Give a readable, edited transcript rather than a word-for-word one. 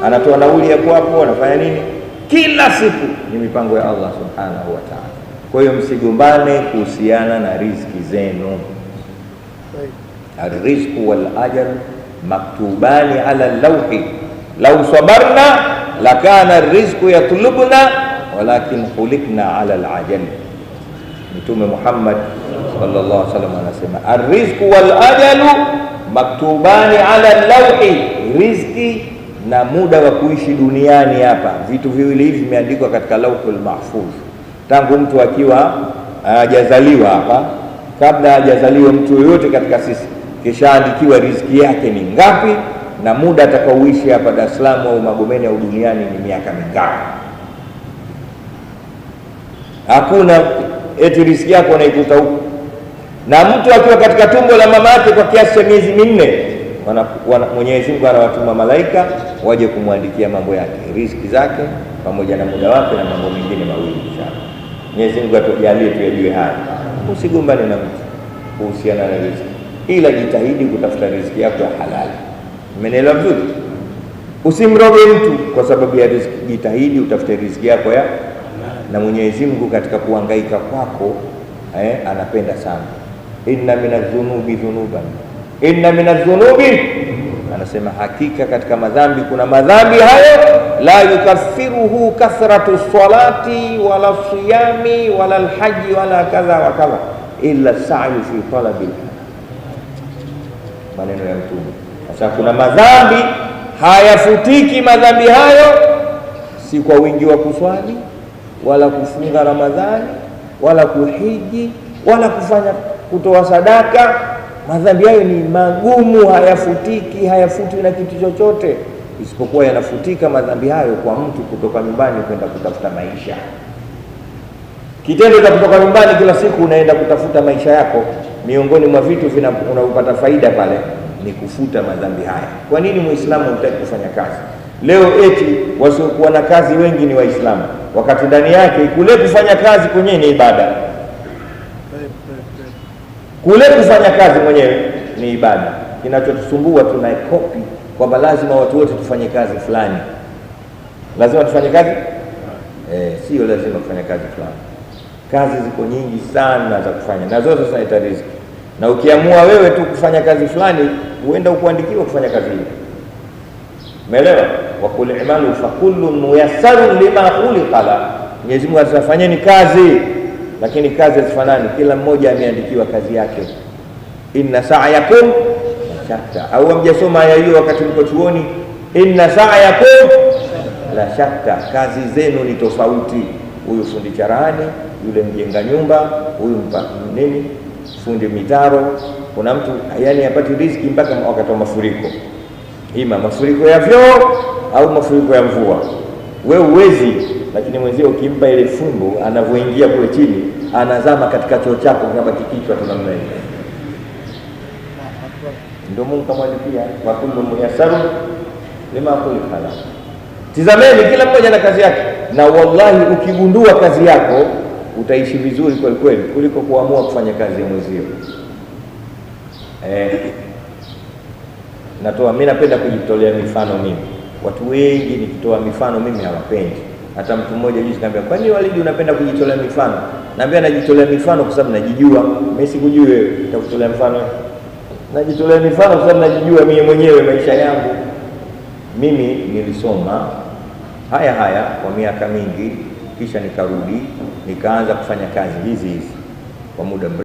anatoa nauli hapo hapo, anafanya nini, kila siku ni mipango ya Allah subhanahu wa ta'ala. Kwa hiyo msigombane kuhusiana na riziki zenu. Arrizqu wal ajal maktubani ala lawhi law sabarna lakana arrizqu yatlubuna walakin khuliqna ala al-ajal. Mtume Muhammad sallallahu alaihi wasallam anasema arrizqu wal ajalu maktubani ala lawhi, riziki na muda wa kuishi duniani hapa, vitu viwili hivi vimeandikwa katika lauhul mahfuz. Tangu mtu akiwa hajazaliwa hapa, kabla hajazaliwa mtu yoyote katika sisi, kishaandikiwa riziki yake ni ngapi na muda atakaoishi hapa Dar es Salaam au Magomeni au duniani ni miaka mingapi. Hakuna eti riziki yako unaikuta huko. Na mtu akiwa katika tumbo la mama yake kwa kiasi cha miezi minne, Mwenyezi Mungu anawatuma malaika waje kumwandikia mambo yake, riziki zake pamoja na muda wake na mambo mengine mawili sana. Mwenyezi Mungu atujalie tuyajue haya. Usigombane na mtu kuhusiana na riziki, ila jitahidi kutafuta riziki yako ya halali. Umeelewa vizuri? Usimroge mtu kwa sababu ya riziki, jitahidi utafute riziki yako ya na Mwenyezi Mungu katika kuhangaika kwako anapenda sana. Inna minadh-dhunubi dhunuban, inna minadh-dhunubi, anasema hakika katika madhambi kuna madhambi hayo, la yukaffiruhu kathratu salati wala siyami wala alhaji wala kadha wa kadha illa sa'yu fi talabil. Maneno ya Mtume. Sasa kuna madhambi hayafutiki, madhambi hayo si kwa wingi wa kuswali wala kufunga Ramadhani wala kuhiji wala kutoa sadaka. Madhambi hayo ni magumu, hayafutiki, hayafutwi na kitu chochote, isipokuwa yanafutika madhambi hayo kwa mtu kutoka nyumbani kwenda kutafuta maisha. Kitendo cha kutoka nyumbani kila siku unaenda kutafuta maisha yako, miongoni mwa vitu unaupata faida pale ni kufuta madhambi haya. Kwa nini Muislamu hutaki kufanya kazi? Leo eti wasiokuwa na kazi wengi ni Waislamu, wakati ndani yake kule kufanya kazi kwenyewe ni ibada. Kule kufanya kazi mwenyewe ni ibada. Kinachotusumbua tunaikopi kwamba lazima watu wote tufanye kazi fulani. Lazima tufanye kazi? Sio lazima kufanya kazi fulani. Kazi ziko nyingi sana za kufanya, na zote zinaita riziki. Na ukiamua wewe tu kufanya kazi fulani, huenda ukuandikiwa kufanya kazi hiyo. Umeelewa? Wa qul i'malu fa kullun muyassarun lima khuliqa la. Mwenyezi Mungu atafanyeni kazi, lakini kazi hazifanani, kila mmoja ameandikiwa kazi yake. Inna sa'yakum shatta. Au hamjasoma aya hiyo wakati mko chuoni? Inna sa'yakum la shatta, kazi zenu ni tofauti. Huyu fundi charani, yule mjenga nyumba, huyu fundi mitaro. Kuna mtu yani hapati riziki mpaka wakati wa mafuriko, ima mafuriko ya vyoo au mafuriko ya mvua. Wewe uwezi, lakini mwenzio ukimpa ile fungu, anavyoingia kule chini anazama katika choo chako kama kikichwa tunamna hiyo. Ndio Mungu kamwandikia wa kullu muyassarun lima khuliqa la. Tizameni kila mmoja na kazi yake, na wallahi ukigundua kazi yako utaishi vizuri kweli kweli kuliko kuamua kufanya kazi ya mwenzio. Mimi napenda kujitolea mifano mimi. Watu wengi nikitoa mifano mimi hawapendi. Hata mtu mmoja juzi kaniambia, "Kwa nini Walidi unapenda kujitolea mifano?" Naambia najitolea mifano kwa sababu najijua. Mimi sikujui wewe, nitakutolea mfano. Najitolea mifano kwa sababu najijua mimi mwenyewe maisha yangu. Mimi nilisoma haya kwa miaka mingi, kisha nikarudi nikaanza kufanya kazi hizi kwa muda mrefu.